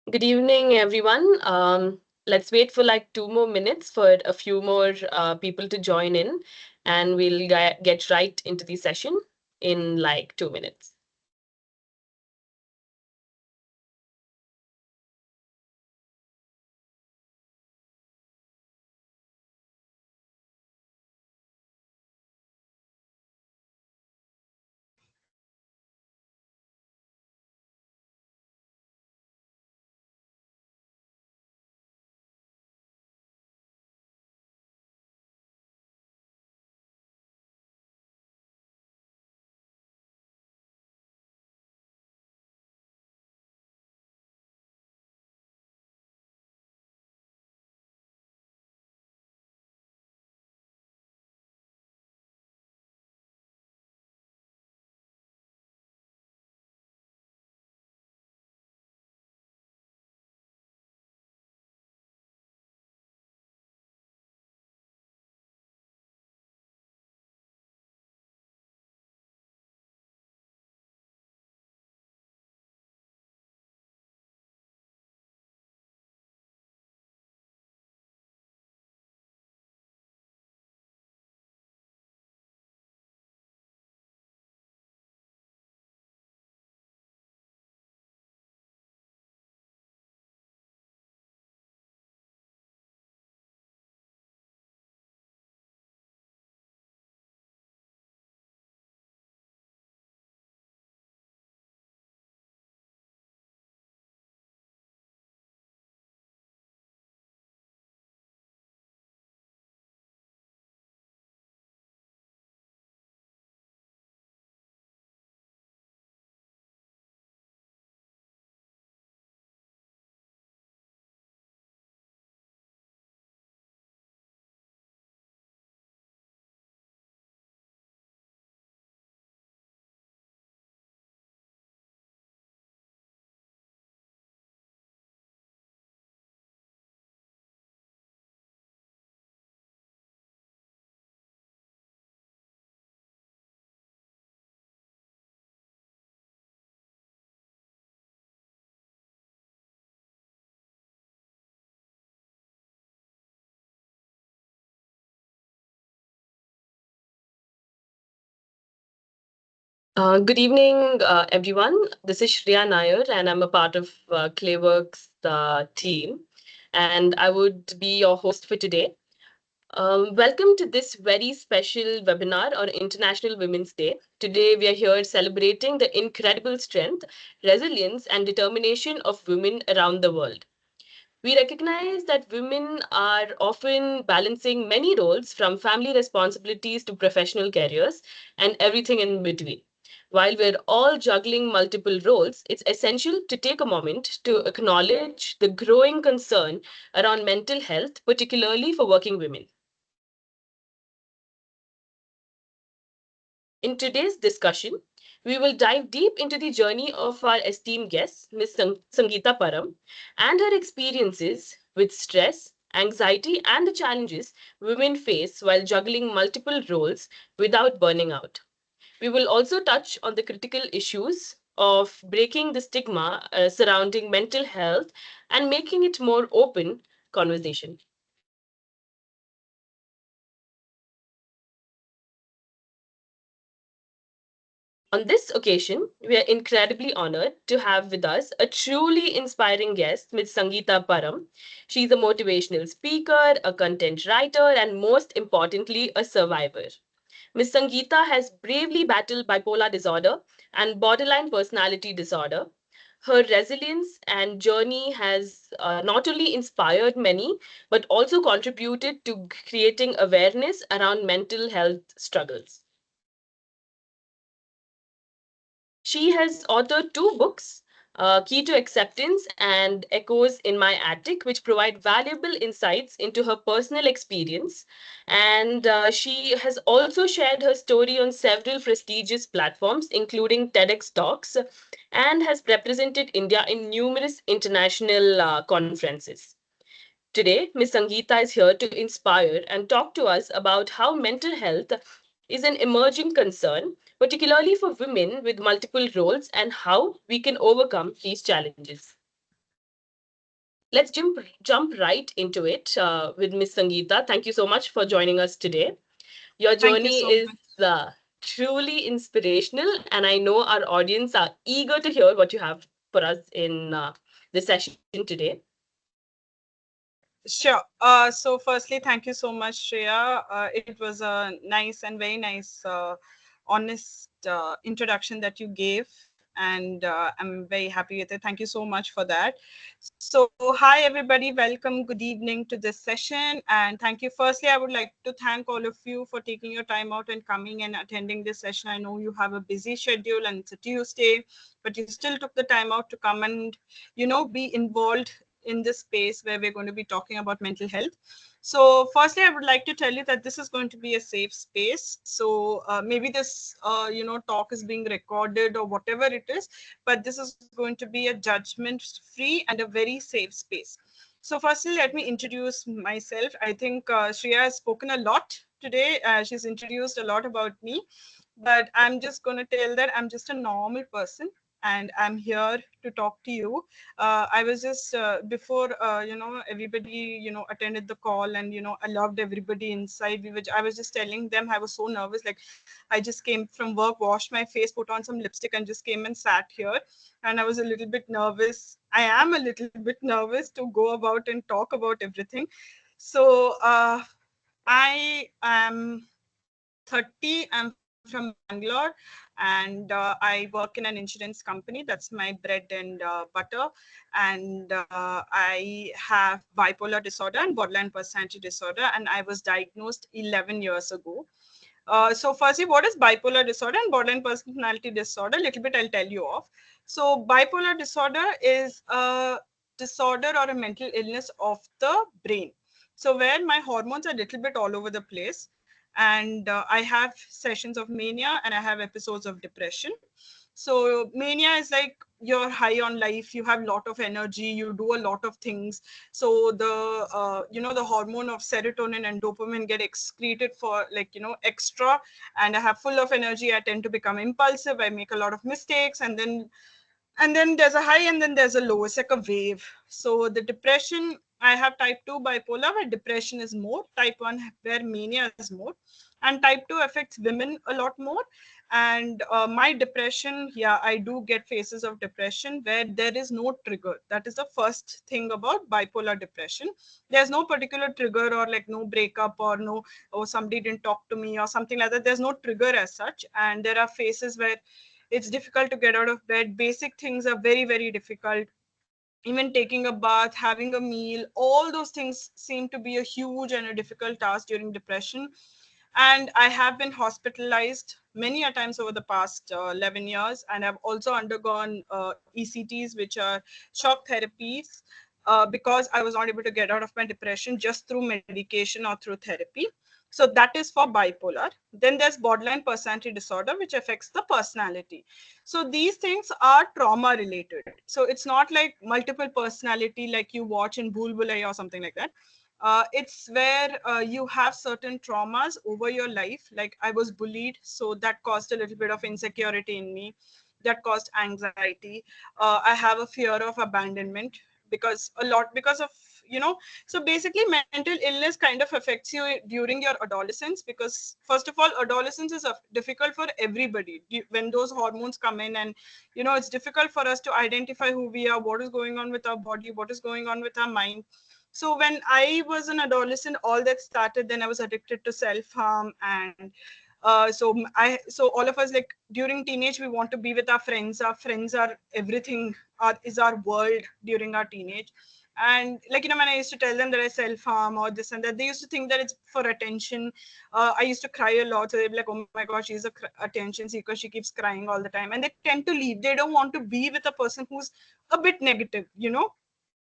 Good evening, everyone. Let's wait for like 2 more minutes for a few more people to join in, and we'll get right into the session in like 2 minutes. Good evening, everyone. This is Shreya Nair, and I'm a part of Clayworks team, and I would be your host for today. Welcome to this very special webinar on International Women's Day. Today, we are here celebrating the incredible strength, resilience, and determination of women around the world. We recognize that women are often balancing many roles from family responsibilities to professional careers and everything in between. While we're all juggling multiple roles, it's essential to take a moment to acknowledge the growing concern around mental health, particularly for working women. In today's discussion, we will dive deep into the journey of our esteemed guest, Ms. Sangeeta Param, and her experiences with stress, anxiety, and the challenges women face while juggling multiple roles without burning out. We will also touch on the critical issues of breaking the stigma surrounding mental health and making it more open conversation. On this occasion, we are incredibly honored to have with us a truly inspiring guest, Ms. Sangeeta Param. She's a motivational speaker, a content writer, and most importantly, a survivor. Ms. Sangeeta has bravely battled bipolar disorder and borderline personality disorder. Her resilience and journey has not only inspired many, but also contributed to creating awareness around mental health struggles. She has authored two books, Key to Acceptance and Echoes in My Attic, which provide valuable insights into her personal experience. And she has also shared her story on several prestigious platforms, including TEDx Talks, and has represented India in numerous international conferences. Today, Ms. Sangeeta is here to inspire and talk to us about how mental health is an emerging concern, particularly for women with multiple roles, and how we can overcome these challenges. let's jump right into it with Miss Sangeeta. Thank you so much for joining us today. Your Thank you journey so is much. truly inspirational, and I know our audience are eager to hear what you have for us in this session today. Sure. So firstly, thank you so much, Shreya. It was a nice and very nice, honest introduction that you gave, and I'm very happy with it. Thank you so much for that. So, hi everybody, welcome, good evening to this session, and thank you. Firstly, I would like to thank all of you for taking your time out and coming and attending this session. I know you have a busy schedule and it's a Tuesday, but you still took the time out to come and be involved in this space where we're going to be talking about mental health. So, firstly, I would like to tell you that this is going to be a safe space. So, maybe this, talk is being recorded or whatever it is, but this is going to be a judgment free and a very safe space. So, firstly, let me introduce myself. I think Shreya has spoken a lot today. She's introduced a lot about me, but I'm just going to tell that I'm just a normal person and I'm here to talk to you. I was just before everybody attended the call, and I loved everybody inside. I was just telling them I was so nervous. Like I just came from work, washed my face, put on some lipstick, and just came and sat here. And I was a little bit nervous. I am a little bit nervous to go about and talk about everything. So I am 30. I'm from Bangalore, and I work in an insurance company. That's my bread and butter. And I have bipolar disorder and borderline personality disorder, and I was diagnosed 11 years ago. So, firstly, what is bipolar disorder and borderline personality disorder? A little bit I'll tell you of. So, bipolar disorder is a disorder or a mental illness of the brain. So, where my hormones are a little bit all over the place, and I have sessions of mania and I have episodes of depression. So mania is like you're high on life, you have a lot of energy, you do a lot of things. So the hormone of serotonin and dopamine get excreted for extra, and I have full of energy. I tend to become impulsive, I make a lot of mistakes, and then there's a high and then there's a low. It's like a wave. So the depression, I have type 2 bipolar where depression is more, type 1 where mania is more, and type 2 affects women a lot more. And my depression, yeah, I do get phases of depression where there is no trigger. That is the first thing about bipolar depression. There's no particular trigger, or like no breakup, or no, oh, somebody didn't talk to me or something like that. There's no trigger as such. And there are phases where it's difficult to get out of bed. Basic things are very, very difficult. Even taking a bath, having a meal, all those things seem to be a huge and a difficult task during depression. And I have been hospitalized many a times over the past 11 years, and I've also undergone ECTs, which are shock therapies, because I was not able to get out of my depression just through medication or through therapy. So that is for bipolar. Then there's borderline personality disorder, which affects the personality. So these things are trauma related. So it's not like multiple personality like you watch in Bhool Bhulaiya or something like that. It's where you have certain traumas over your life. Like I was bullied, so that caused a little bit of insecurity in me. That caused anxiety. I have a fear of abandonment because of you know. So basically, mental illness kind of affects you during your adolescence, because first of all, adolescence is difficult for everybody when those hormones come in, and it's difficult for us to identify who we are, what is going on with our body, what is going on with our mind. So when I was an adolescent, all that started. Then I was addicted to self harm, and so all of us, like during teenage, we want to be with our friends. Our friends are everything. Is our world during our teenage. And like when I used to tell them that I self harm or this and that, they used to think that it's for attention. I used to cry a lot, so they'd be like, "Oh my god, she's a attention seeker. She keeps crying all the time," and they tend to leave. They don't want to be with a person who's a bit negative.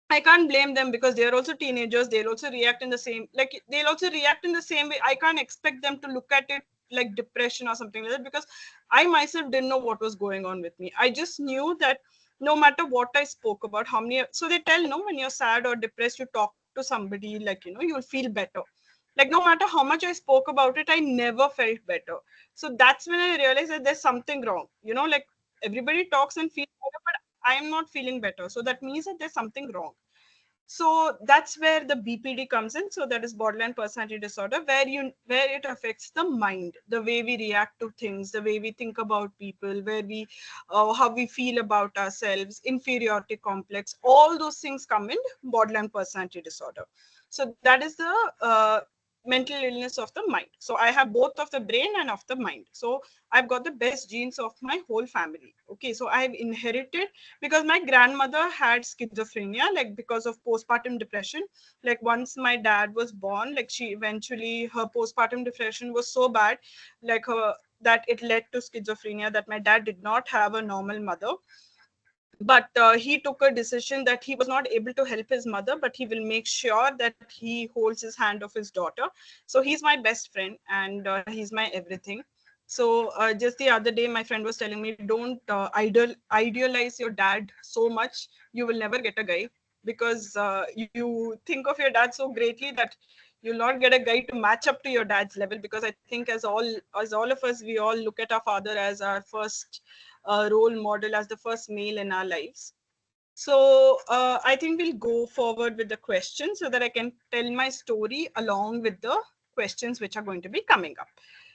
I can't blame them because they're also teenagers. They'll also react in the same, like they'll also react in the same way. I can't expect them to look at it like depression or something like that, because I myself didn't know what was going on with me. I just knew that no matter what I spoke about, how many, so they tell, no, when you're sad or depressed, you talk to somebody, like, you'll feel better. Like no matter how much I spoke about it, I never felt better. So that's when I realized that there's something wrong. Like everybody talks and feels better, but I am not feeling better. So that means that there's something wrong. So that's where the BPD comes in. So that is borderline personality disorder, where it affects the mind, the way we react to things, the way we think about people, where we how we feel about ourselves, inferiority complex, all those things come in borderline personality disorder. So that is the mental illness of the mind. So I have both of the brain and of the mind. So I've got the best genes of my whole family. Okay, so I've inherited, because my grandmother had schizophrenia, like because of postpartum depression. Like once my dad was born, like she eventually, her postpartum depression was so bad, like her, that it led to schizophrenia, that my dad did not have a normal mother. But he took a decision that he was not able to help his mother, but he will make sure that he holds his hand of his daughter. So he's my best friend, and he's my everything. So just the other day, my friend was telling me, don't idealize your dad so much. You will never get a guy, because you think of your dad so greatly that you'll not get a guy to match up to your dad's level. Because I think as all of us, we all look at our father as our first role model, as the first male in our lives. So I think we'll go forward with the questions so that I can tell my story along with the questions which are going to be coming up.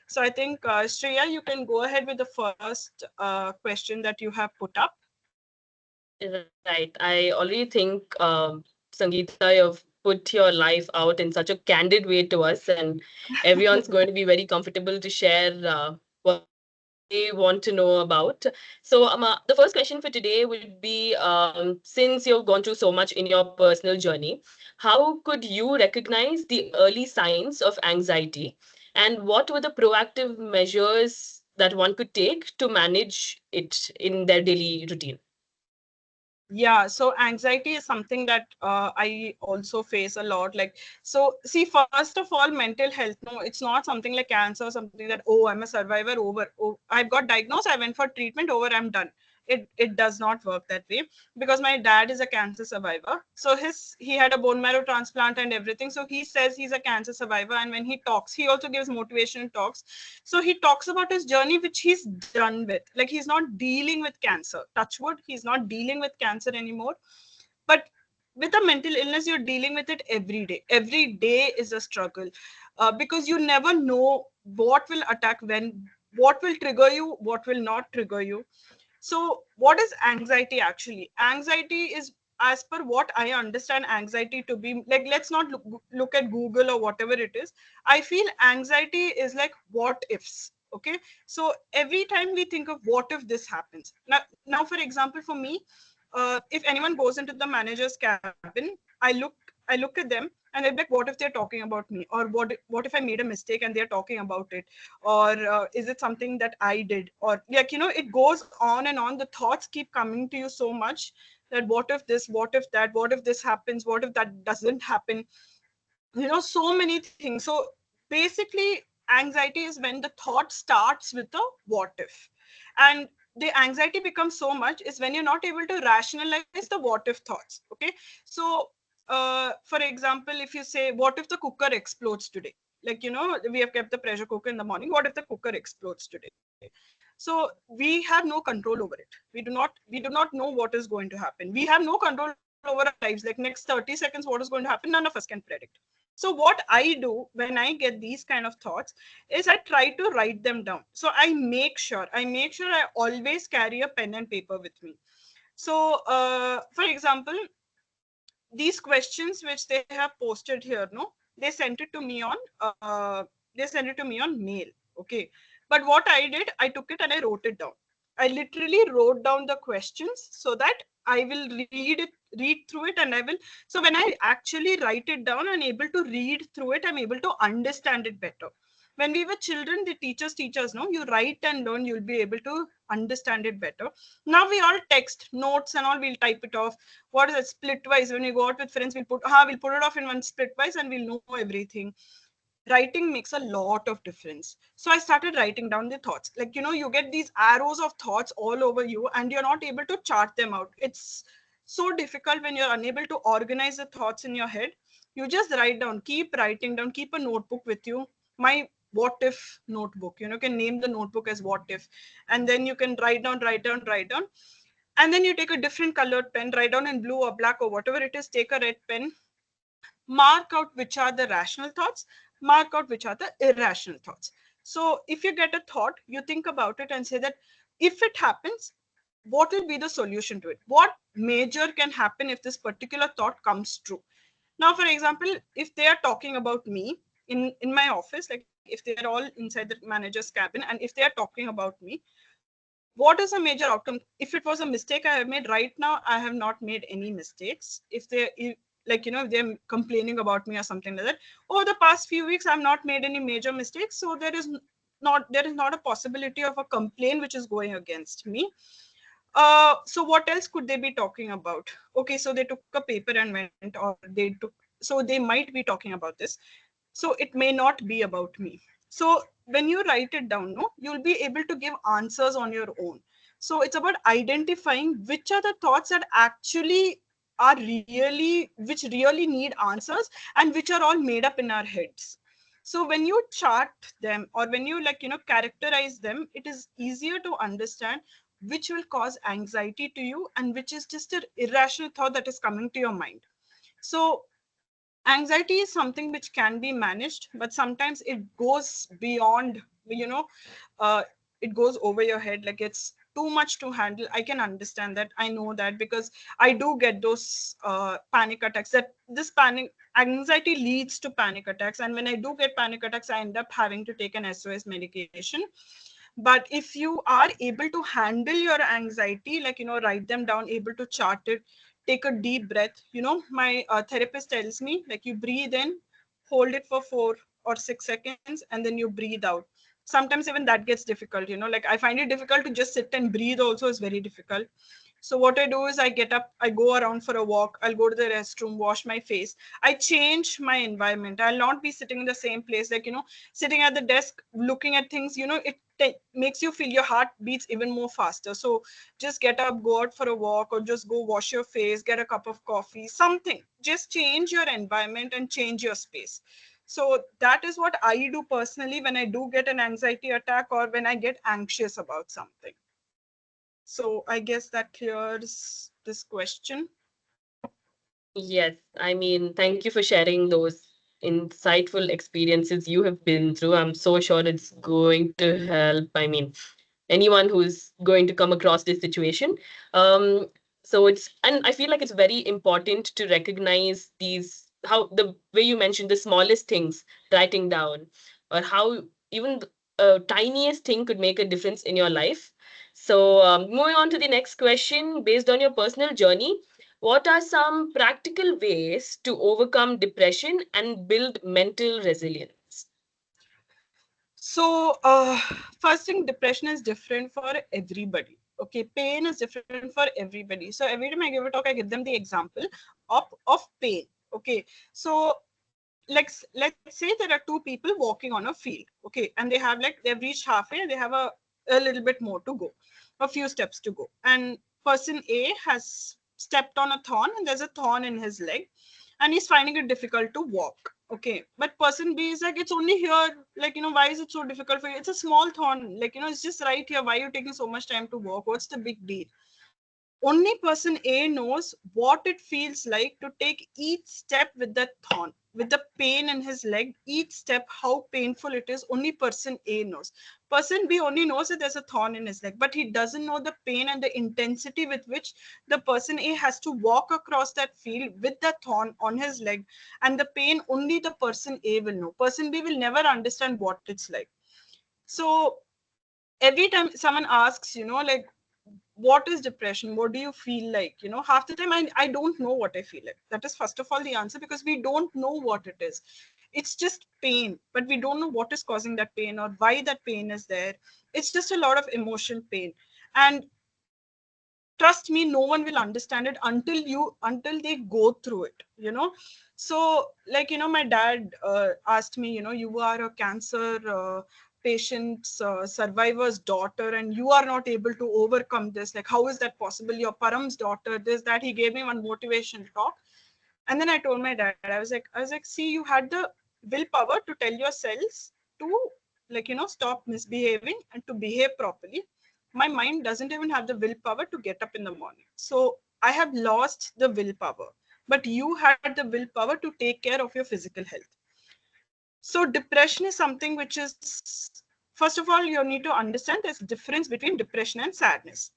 So I think, Shreya, you can go ahead with the first question that you have put up. Right. I already think, Sangeeta, you've put your life out in such a candid way to us, and everyone's going to be very comfortable to share what they want to know about. So, the first question for today would be, since you've gone through so much in your personal journey, how could you recognize the early signs of anxiety? And what were the proactive measures that one could take to manage it in their daily routine? Yeah, so anxiety is something that I also face a lot. Like, so see, first of all, mental health, no, it's not something like cancer or something that, oh, I'm a survivor, over, oh, I've got diagnosed, I went for treatment, over, I'm done. It does not work that way, because my dad is a cancer survivor. So he had a bone marrow transplant and everything. So he says he's a cancer survivor, and when he talks, he also gives motivational talks. So he talks about his journey, which he's done with. Like, he's not dealing with cancer. Touch wood, he's not dealing with cancer anymore. But with a mental illness, you're dealing with it every day. Every day is a struggle, because you never know what will attack when, what will trigger you, what will not trigger you. So, what is anxiety actually? Anxiety is, as per what I understand anxiety to be, like, let's not look at Google or whatever it is. I feel anxiety is like what ifs. Okay. So, every time we think of what if this happens. Now for example, for me, if anyone goes into the manager's cabin, I look at them and they're like, what if they're talking about me? Or what if I made a mistake and they're talking about it? Or is it something that I did? Or, like, it goes on and on. The thoughts keep coming to you so much, that what if this, what if that, what if this happens, what if that doesn't happen? So many things. So basically, anxiety is when the thought starts with a what if. And the anxiety becomes so much is when you're not able to rationalize the what if thoughts. Okay. So for example, if you say, what if the cooker explodes today? Like, we have kept the pressure cooker in the morning. What if the cooker explodes today? So we have no control over it. We do not know what is going to happen. We have no control over our lives. Like, next 30 seconds, what is going to happen, none of us can predict. So what I do when I get these kind of thoughts is I try to write them down. So I make sure I always carry a pen and paper with me. So for example, these questions which they have posted here, no, they sent it to me on mail. Okay. But what I did, I took it and I wrote it down. I literally wrote down the questions so that I will read through it, and I will, so when I actually write it down, I'm able to read through it, I'm able to understand it better. When we were children, the teachers, no, you write and learn, you'll be able to understand it better. Now we all text notes and all, we'll type it off. What is it, splitwise? When we go out with friends, we'll put it off in one splitwise and we'll know everything. Writing makes a lot of difference. So I started writing down the thoughts. Like, you get these arrows of thoughts all over you and you're not able to chart them out. It's so difficult when you're unable to organize the thoughts in your head. You just write down, keep writing down, keep a notebook with you. My what if notebook, you can name the notebook as what if, and then you can write down. And then you take a different colored pen, write down in blue or black or whatever it is, take a red pen, mark out which are the rational thoughts, mark out which are the irrational thoughts. So if you get a thought, you think about it and say that if it happens, what will be the solution to it? What major can happen if this particular thought comes true? Now, for example, if they are talking about me in my office, like if they are all inside the manager's cabin and if they are talking about me, what is a major outcome? If it was a mistake I have made, right now I have not made any mistakes. If they're complaining about me or something like that, over the past few weeks I've not made any major mistakes, so there is not a possibility of a complaint which is going against me. So what else could they be talking about? Okay, so they took a paper and went, or so they might be talking about this. So it may not be about me. So when you write it down, no, you'll be able to give answers on your own. So it's about identifying which are the thoughts that actually which really need answers, and which are all made up in our heads. So when you chart them, or when you characterize them, it is easier to understand which will cause anxiety to you and which is just an irrational thought that is coming to your mind. So anxiety is something which can be managed, but sometimes it goes beyond, uh, it goes over your head, like it's too much to handle. I can understand that, I know that, because I do get those panic attacks, that this panic anxiety leads to panic attacks, and when I do get panic attacks I end up having to take an SOS medication. But if you are able to handle your anxiety, write them down, able to chart it, take a deep breath. My therapist tells me, like, you breathe in, hold it for 4 or 6 seconds, and then you breathe out. Sometimes even that gets difficult, like I find it difficult to just sit and breathe also is very difficult. So what I do is I get up, I go around for a walk, I'll go to the restroom, wash my face. I change my environment. I'll not be sitting in the same place, sitting at the desk looking at things, makes you feel your heart beats even more faster. So just get up, go out for a walk, or just go wash your face, get a cup of coffee, something. Just change your environment and change your space. So that is what I do personally when I do get an anxiety attack or when I get anxious about something. So I guess that clears this question. Yes, I mean, thank you for sharing those insightful experiences you have been through. I'm so sure it's going to help. I mean, anyone who's going to come across this situation. Um, and I feel like it's very important to recognize these, how the way you mentioned the smallest things, writing down, or how even a tiniest thing could make a difference in your life. So, moving on to the next question, based on your personal journey, what are some practical ways to overcome depression and build mental resilience? So, first thing, depression is different for everybody. Okay, pain is different for everybody. So every time I give a talk, I give them the example of pain. Okay, so let's say there are two people walking on a field. Okay, and they've reached halfway and they have a little bit more to go, a few steps to go. And person A has stepped on a thorn and there's a thorn in his leg, and he's finding it difficult to walk. Okay, but person B is like, it's only here, why is it so difficult for you? It's a small thorn, it's just right here. Why are you taking so much time to walk? What's the big deal? Only person A knows what it feels like to take each step with the thorn, with the pain in his leg, each step, how painful it is. Only person A knows. Person B only knows that there's a thorn in his leg, but he doesn't know the pain and the intensity with which the person A has to walk across that field with the thorn on his leg. And the pain only the person A will know. Person B will never understand what it's like. So every time someone asks, what is depression, what do you feel like, half the time I don't know what I feel like. That is first of all the answer, because we don't know what it is. It's just pain, but we don't know what is causing that pain or why that pain is there. It's just a lot of emotional pain. And trust me, no one will understand it until they go through it, so my dad asked me, you are a cancer patient's survivor's daughter and you are not able to overcome this, like how is that possible? Your param's daughter, this, that. He gave me one motivation talk. And then I told my dad, I was like, see, you had the willpower to tell your cells to, stop misbehaving and to behave properly. my mind doesn't even have the willpower to get up in the morning. So I have lost the willpower. But you had the willpower to take care of your physical health. So depression is something which is, first of all, you need to understand there's difference between depression and sadness.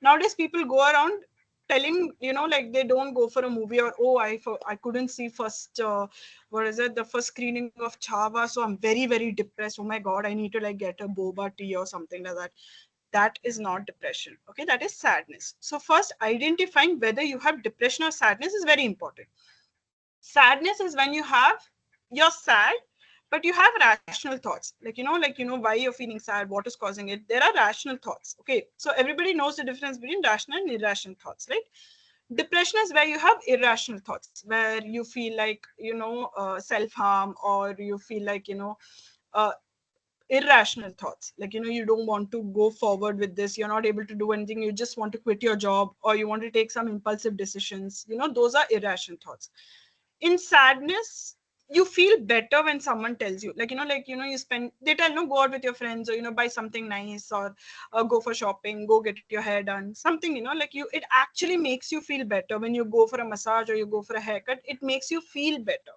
Nowadays people go around telling, like they don't go for a movie, or oh, I couldn't see first what is it, the first screening of Chava, so I'm very very depressed. Oh my god, I need to like get a boba tea or something like that. That is not depression. Okay, that is sadness. So first, identifying whether you have depression or sadness is very important. Sadness is when you're sad, but you have rational thoughts, like why you're feeling sad, what is causing it. There are rational thoughts. Okay, so everybody knows the difference between rational and irrational thoughts, right? Depression is where you have irrational thoughts, where you feel like self-harm, or you feel like uh, irrational thoughts, like you don't want to go forward with this, you're not able to do anything, you just want to quit your job, or you want to take some impulsive decisions. Those are irrational thoughts. In sadness, you feel better when someone tells you, you spend, they tell, no, go out with your friends, or buy something nice, or go for shopping, go get your hair done, something, like it actually makes you feel better when you go for a massage or you go for a haircut. It makes you feel better.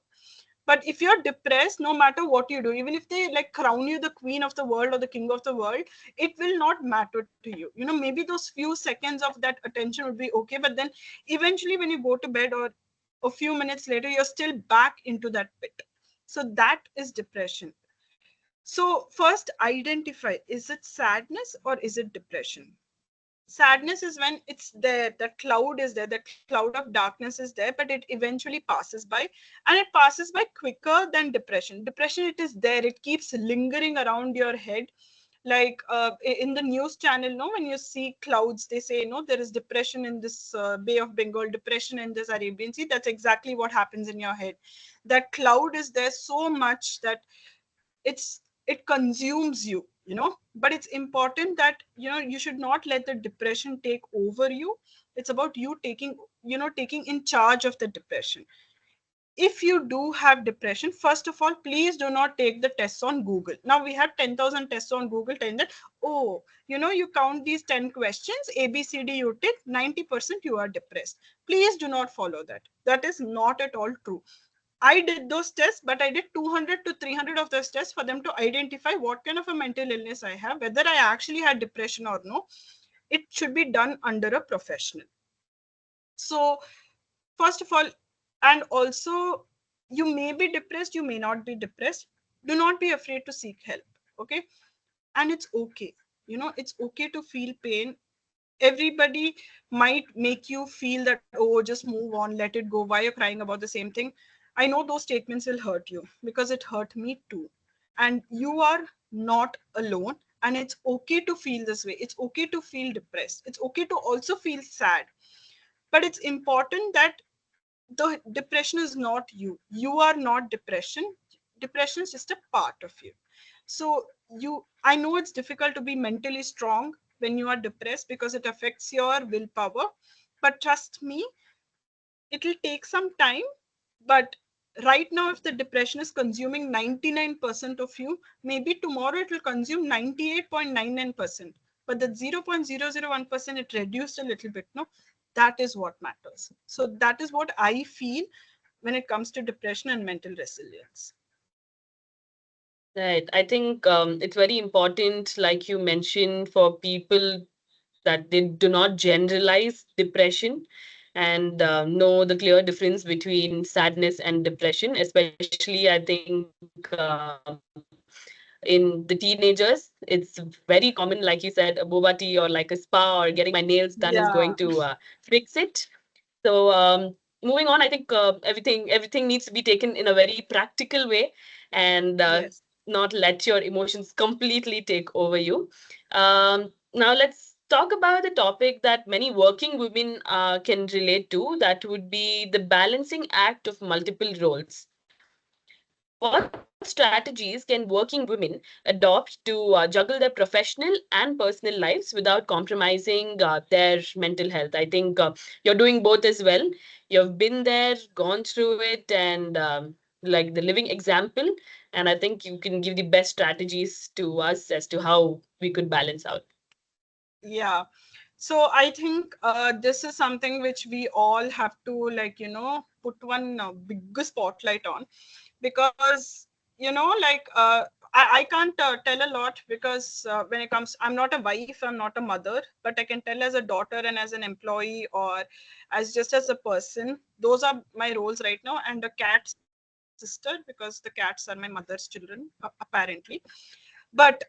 But if you're depressed, no matter what you do, even if they like crown you the queen of the world or the king of the world, it will not matter to you. Maybe those few seconds of that attention would be okay, but then eventually when you go to bed, or a few minutes later, you're still back into that pit. So that is depression. So first, identify, is it sadness or is it depression? Sadness is when it's there, the cloud is there, the cloud of darkness is there, but it eventually passes by, and it passes by quicker than depression. Depression, it is there, it keeps lingering around your head. Like in the news channel, no, when you see clouds, they say, no, there is depression in this Bay of Bengal, depression in this Arabian Sea. That's exactly what happens in your head. That cloud is there so much that it consumes you, but it's important that you should not let the depression take over you. It's about you taking in charge of the depression. If you do have depression, first of all, please do not take the tests on Google. Now we have 10,000 tests on Google telling that, oh, you count these 10 questions, ABCD, you take 90%, you are depressed. Please do not follow that. That is not at all true. I did those tests, but I did 200 to 300 of those tests for them to identify what kind of a mental illness I have, whether I actually had depression or no. It should be done under a professional. So, first of all, and also, you may be depressed, you may not be depressed. Do not be afraid to seek help. Okay. And it's okay. It's okay to feel pain. Everybody might make you feel that, oh, just move on, let it go, why you're crying about the same thing. I know those statements will hurt you, because it hurt me too. And you are not alone, and it's okay to feel this way. It's okay to feel depressed. It's okay to also feel sad. But it's important that the depression is not you. You are not depression. Depression is just a part of you. So I know it's difficult to be mentally strong when you are depressed, because it affects your willpower. But trust me, it'll take some time. But right now, if the depression is consuming 99% of you, maybe tomorrow it will consume 98.99%. But the 0.001%, it reduced a little bit. No, that is what matters. So that is what I feel when it comes to depression and mental resilience. Right. I think it's very important, like you mentioned, for people that they do not generalize depression and know the clear difference between sadness and depression, especially I think in the teenagers. It's very common, like you said, a boba tea or like a spa or getting my nails done is going Yeah. to fix it. So moving on, I think everything needs to be taken in a very practical way, and Yes. not let your emotions completely take over you. Now let's talk about the topic that many working women can relate to. That would be the balancing act of multiple roles. What strategies can working women adopt to juggle their professional and personal lives without compromising their mental health? I think you're doing both as well. You've been there, gone through it, and like the living example. And I think you can give the best strategies to us as to how we could balance out. Yeah. So I think this is something which we all have to, like, put one big spotlight on, because, I can't tell a lot, because when it comes, I'm not a wife, I'm not a mother, but I can tell as a daughter and as an employee, or as just as a person. Those are my roles right now, and a cat sister, because the cats are my mother's children, apparently. But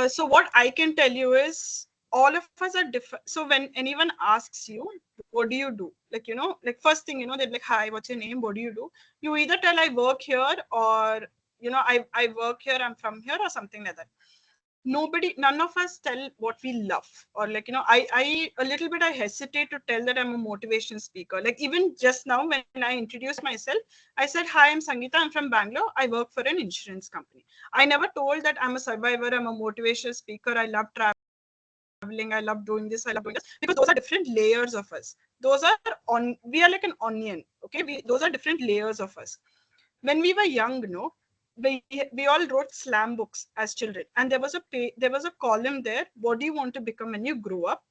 so what I can tell you is, all of us are different. So when anyone asks you, what do you do, like, like, first thing, they're like, hi, what's your name, what do you do? You either tell, I work here, or I work here, I'm from here, or something like that. None of us tell what we love. Or, like, I a little bit, I hesitate to tell that I'm a motivation speaker. Like, even just now when I introduced myself, I said, hi, I'm Sangeeta, I'm from Bangalore, I work for an insurance company. I never told that I'm a survivor, I'm a motivational speaker, I love traveling, I love doing this, I love doing this, because those are different layers of us. Those are we are like an onion. Okay, those are different layers of us. When we were young, no, we all wrote slam books as children, and there was a column there, what do you want to become when you grow up?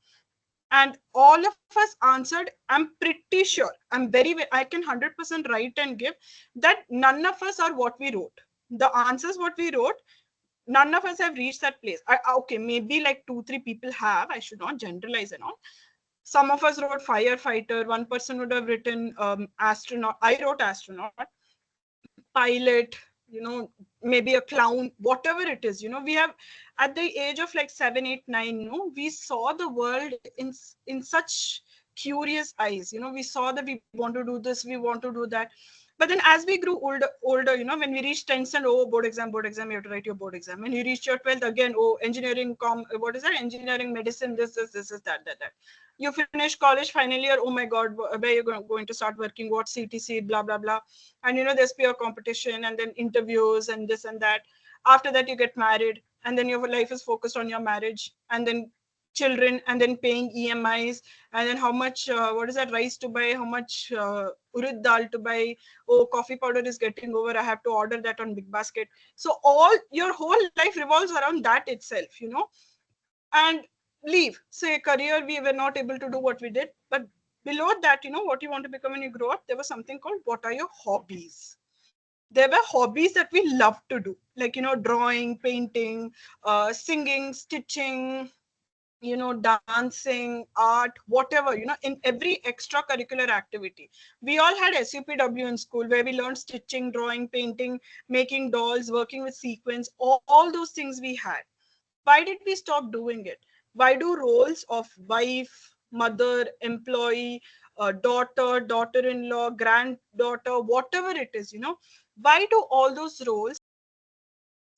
And all of us answered, I'm pretty sure, I can 100% write and give, that none of us are what we wrote. The answers what we wrote, none of us have reached that place. Okay, maybe like 2 3 people have, I should not generalize and all. Some of us wrote firefighter, one person would have written astronaut, I wrote astronaut, pilot, maybe a clown, whatever it is. We have, at the age of like 7 8 9, we saw the world in such curious eyes. We saw that we want to do this, we want to do that. But then as we grew older, when we reached 10th and, oh, board exam, you have to write your board exam. When you reach your 12th, again, oh, engineering, what is that, engineering, medicine, this, that. You finish college final year, oh my god, where you're going to start working, what CTC, blah blah blah. And there's peer competition, and then interviews, and this and that. After that, you get married, and then your life is focused on your marriage, and then children, and then paying EMIs, and then how much, what is that, rice to buy, how much urad dal to buy. Oh, coffee powder is getting over, I have to order that on Big Basket. So all your whole life revolves around that itself. And leave, say, career, we were not able to do what we did. But below that, what you want to become when you grow up, there was something called, what are your hobbies? There were hobbies that we love to do, like, drawing, painting, singing, stitching, dancing, art, whatever, in every extracurricular activity. We all had SUPW in school, where we learned stitching, drawing, painting, making dolls, working with sequins, all those things we had. Why did we stop doing it? Why do roles of wife, mother, employee, daughter-in-law, granddaughter, whatever it is, why do all those roles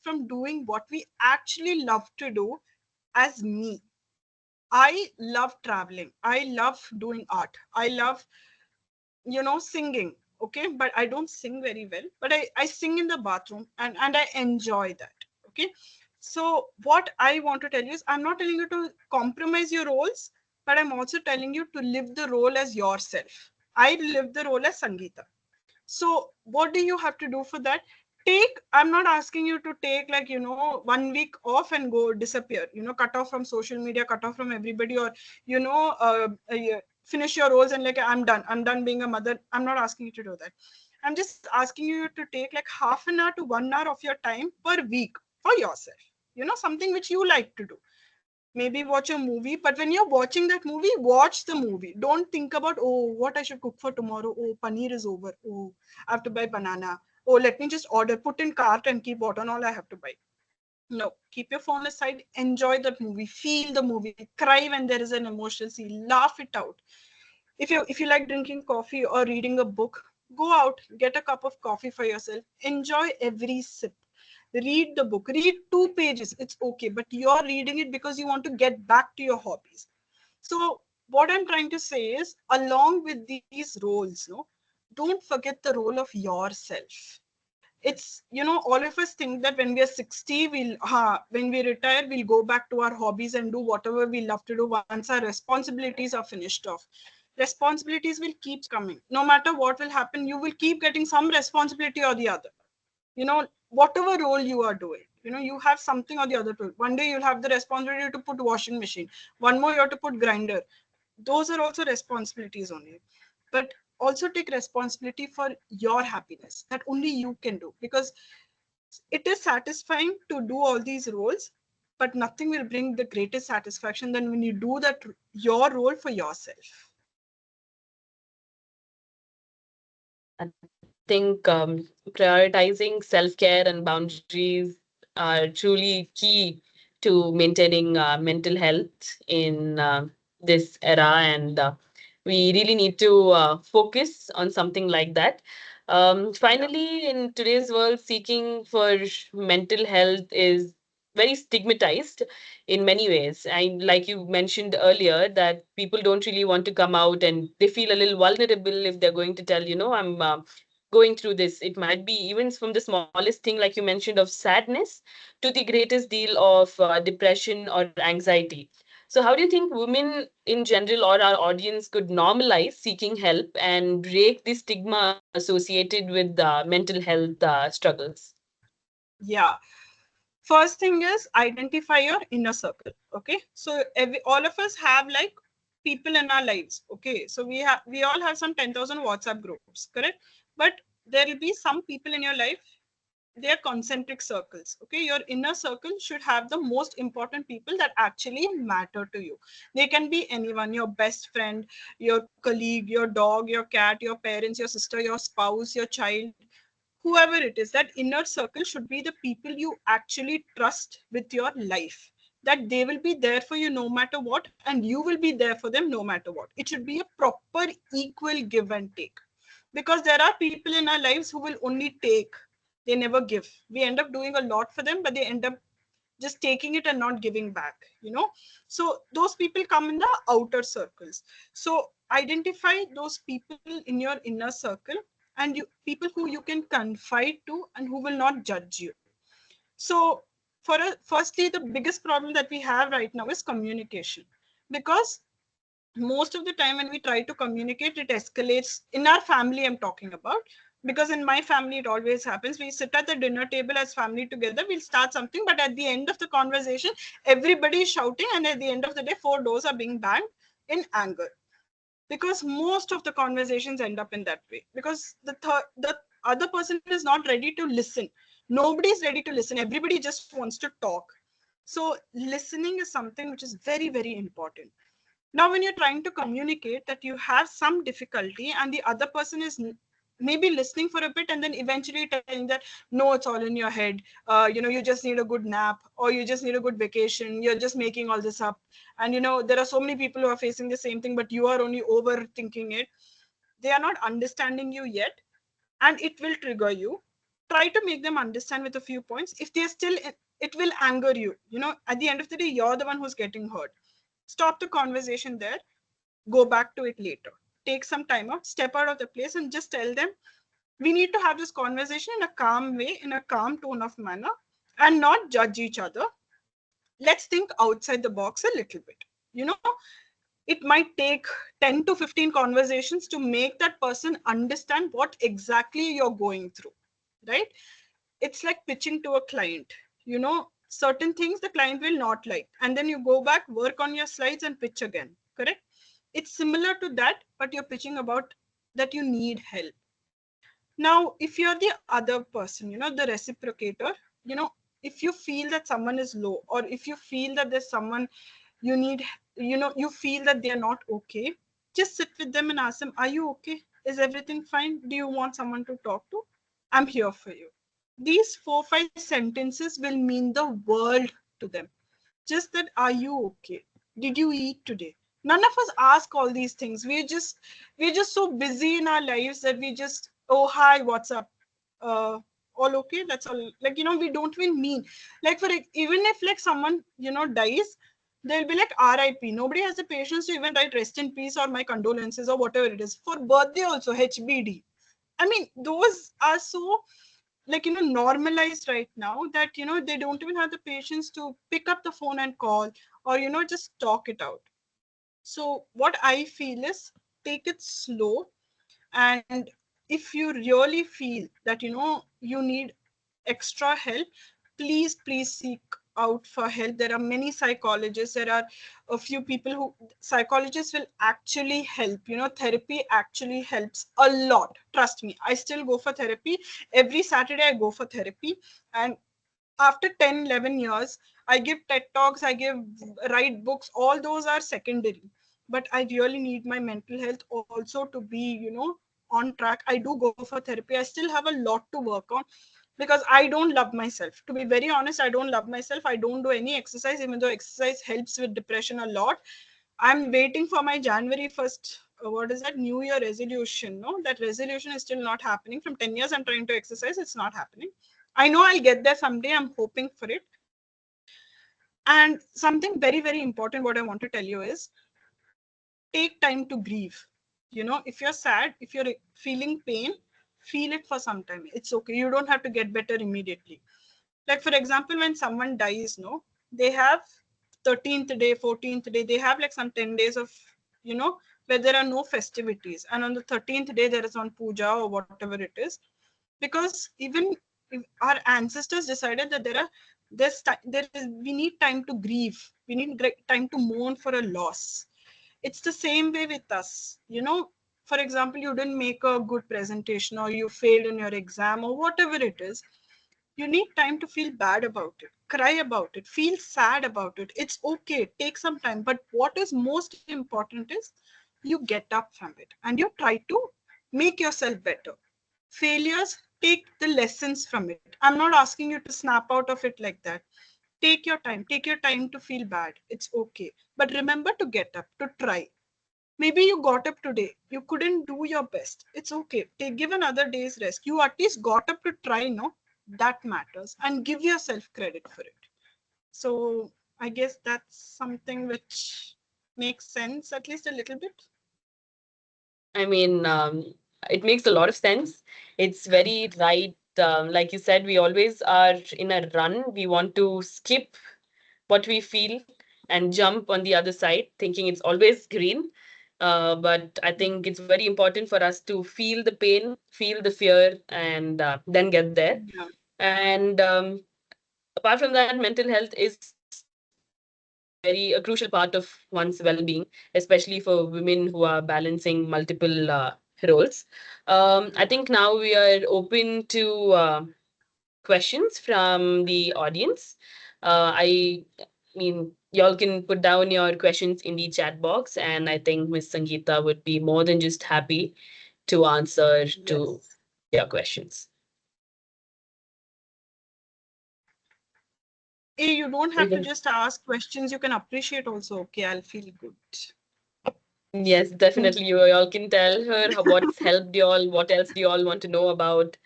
from doing what we actually love to do? As me, I love traveling, I love doing art, I love, singing. Okay, but I don't sing very well, but I sing in the bathroom, and I enjoy that. Okay, so what I want to tell you is, I'm not telling you to compromise your roles, but I'm also telling you to live the role as yourself. I live the role as Sangeeta. So what do you have to do for that? I'm not asking you to take, like, 1 week off and go disappear, cut off from social media, cut off from everybody, or, finish your roles and, like, I'm done being a mother. I'm not asking you to do that. I'm just asking you to take like half an hour to 1 hour of your time per week for yourself. Something which you like to do. Maybe watch a movie, but when you're watching that movie, watch the movie. Don't think about, oh, what I should cook for tomorrow. Oh, paneer is over. Oh, I have to buy banana. Oh, let me just order, put in cart and keep what and all I have to buy. No, keep your phone aside, enjoy that movie, feel the movie, cry when there is an emotional scene, laugh it out. If you like drinking coffee or reading a book, go out, get a cup of coffee for yourself, enjoy every sip. Read the book, read 2 pages, it's okay, but you're reading it because you want to get back to your hobbies. So what I'm trying to say is, along with these roles, no, don't forget the role of yourself. It's, all of us think that when we are 60, when we retire, we'll go back to our hobbies and do whatever we love to do once our responsibilities are finished off. Responsibilities will keep coming. No matter what will happen, you will keep getting some responsibility or the other. Whatever role you are doing. You have something or the other to. One day you'll have the responsibility to put washing machine. One more you have to put grinder. Those are also responsibilities on you. But also take responsibility for your happiness that only you can do, because it is satisfying to do all these roles, but nothing will bring the greatest satisfaction than when you do that your role for yourself. I think prioritizing self-care and boundaries are truly key to maintaining mental health in this era, and we really need to focus on something like that. Yeah. Finally, in today's world, seeking for mental health is very stigmatized in many ways. And like you mentioned earlier, that people don't really want to come out and they feel a little vulnerable if they're going to tell, I'm going through this. It might be even from the smallest thing, like you mentioned, of sadness to the greatest deal of depression or anxiety. So, how do you think women in general or our audience could normalize seeking help and break the stigma associated with mental health struggles? Yeah. First thing is identify your inner circle. Okay. So all of us have like people in our lives. Okay. So we all have some 10,000 WhatsApp groups, correct? But there will be some people in your life, they are concentric circles. Okay, your inner circle should have the most important people that actually matter to you. They can be anyone, your best friend, your colleague, your dog, your cat, your parents, your sister, your spouse, your child, whoever it is. That inner circle should be the people you actually trust with your life, that they will be there for you no matter what, and you will be there for them no matter what. It should be a proper equal give and take, because there are people in our lives who will only take, they never give. We end up doing a lot for them, but they end up just taking it and not giving back. So those people come in the outer circles. So identify those people in your inner circle, and people who you can confide to and who will not judge you. So firstly, the biggest problem that we have right now is communication, because most of the time when we try to communicate, it escalates. In our family, I'm talking about, because in my family it always happens. We sit at the dinner table as family together, we'll start something, but at the end of the conversation everybody is shouting, and at the end of the day four doors are being banged in anger, because most of the conversations end up in that way, because the other person is not ready to listen. Nobody is ready to listen, everybody just wants to talk. So listening is something which is very, very important. Now when you're trying to communicate that you have some difficulty, and the other person is maybe listening for a bit and then eventually telling that no, it's all in your head, you just need a good nap, or you just need a good vacation, you're just making all this up. And there are so many people who are facing the same thing, but you are only overthinking it. They are not understanding you yet, and it will trigger you. Try to make them understand with a few points. If they're still, it will anger you. At the end of the day, you're the one who's getting hurt. Stop the conversation there, go back to it later. Take some time out, step out of the place, and just tell them we need to have this conversation in a calm way, in a calm tone of manner, and not judge each other. Let's think outside the box a little bit. You know, it might take 10 to 15 conversations to make that person understand what exactly you're going through, right? It's like pitching to a client. Certain things the client will not like, and then you go back, work on your slides, and pitch again, correct? It's similar to that, but you're pitching about that you need help. Now if you're the other person, the reciprocator, you know if you feel that someone is low, or if you feel that there's someone you need, you feel that they're not okay, just sit with them and ask them, are you okay? Is everything fine? Do you want someone to talk to? I'm here for you. These 4 5 sentences will mean the world to them. Just that, are you okay? Did you eat today? None of us ask all these things. We're just so busy in our lives that we just, oh hi, what's up? uh all okay, that's all. Like, we don't even mean, like, even if like someone dies, they'll be like RIP. Nobody has the patience to even write rest in peace or my condolences or whatever it is. For birthday also, HBD. I mean, those are so, like, normalized right now, that they don't even have the patience to pick up the phone and call, or just talk it out. So what I feel is, take it slow. And if you really feel that you need extra help, please seek out for help. There are many psychologists. There are a few people who psychologists will actually help. Therapy actually helps a lot. Trust me. I still go for therapy. Every Saturday I go for therapy. And after 10, 11 years, I give TED Talks, write books. All those are secondary. But I really need my mental health also to be, on track. I do go for therapy. I still have a lot to work on because I don't love myself. To be very honest, I don't love myself. I don't do any exercise, even though exercise helps with depression a lot. I'm waiting for my January 1st, what is that, New Year resolution. No, that resolution is still not happening. From 10 years, I'm trying to exercise. It's not happening. I know I'll get there someday. I'm hoping for it. And something very, very important, what I want to tell you is take time to grieve. If you're sad, if you're feeling pain, feel it for some time. It's okay. You don't have to get better immediately. Like, for example, when someone dies, no, they have 13th day, 14th day, they have like some 10 days of, where there are no festivities. And on the 13th day, there is one puja or whatever it is. Because even if our ancestors decided that we need time to grieve. We need time to mourn for a loss. It's the same way with us. For example, you didn't make a good presentation or you failed in your exam or whatever it is. You need time to feel bad about it, cry about it, feel sad about it. It's okay. Take some time. But what is most important is you get up from it and you try to make yourself better. Failures, take the lessons from it. I'm not asking you to snap out of it like that. Take your time. Take your time to feel bad. It's okay. But remember to get up, to try. Maybe you got up today. You couldn't do your best. It's okay. Give another day's rest. You at least got up to try, no? That matters. And give yourself credit for it. So I guess that's something which makes sense, at least a little bit. I mean, it makes a lot of sense. It's very right. Like you said, we always are in a run. We want to skip what we feel and jump on the other side, thinking it's always green. But I think it's very important for us to feel the pain, feel the fear, and then get there. Yeah. And apart from that, mental health is a crucial part of one's well-being, especially for women who are balancing multiple roles. I think now we are open to questions from the audience. I mean, y'all can put down your questions in the chat box, and I think Miss Sangeeta would be more than just happy to answer to Yes. your questions. You don't We have to can- just ask questions. You can appreciate also. Okay, I'll feel good. Yes, definitely. You all can tell her what's helped y'all, what else do y'all want to know about.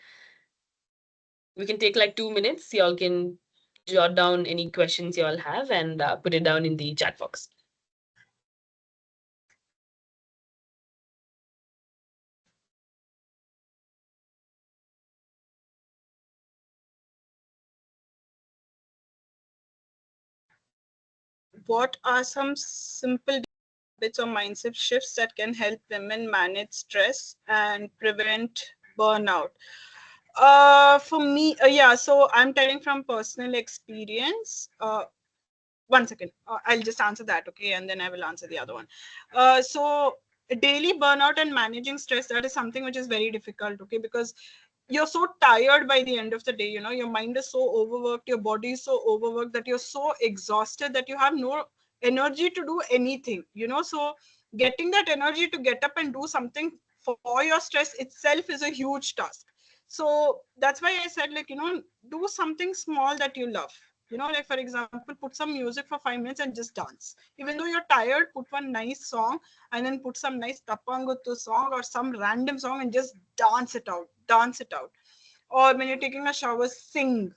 We can take like 2 minutes. Y'all can jot down any questions y'all have and put it down in the chat box. What are some simple habits or mindset shifts that can help women manage stress and prevent burnout? For me, yeah, so I'm telling from personal experience. One second, I'll just answer that, okay, and then I will answer the other one. So daily burnout and managing stress, that is something which is very difficult, okay, because you're so tired by the end of the day. Your mind is so overworked, your body is so overworked that you're so exhausted that you have no energy to do anything. So getting that energy to get up and do something for your stress itself is a huge task. So that's why I said, like, do something small that you love. Like, for example, put some music for 5 minutes and just dance. Even though you're tired, put one nice song and then put some nice Tapanguttu song or some random song and just dance it out. Dance it out. Or when you're taking a shower, sing,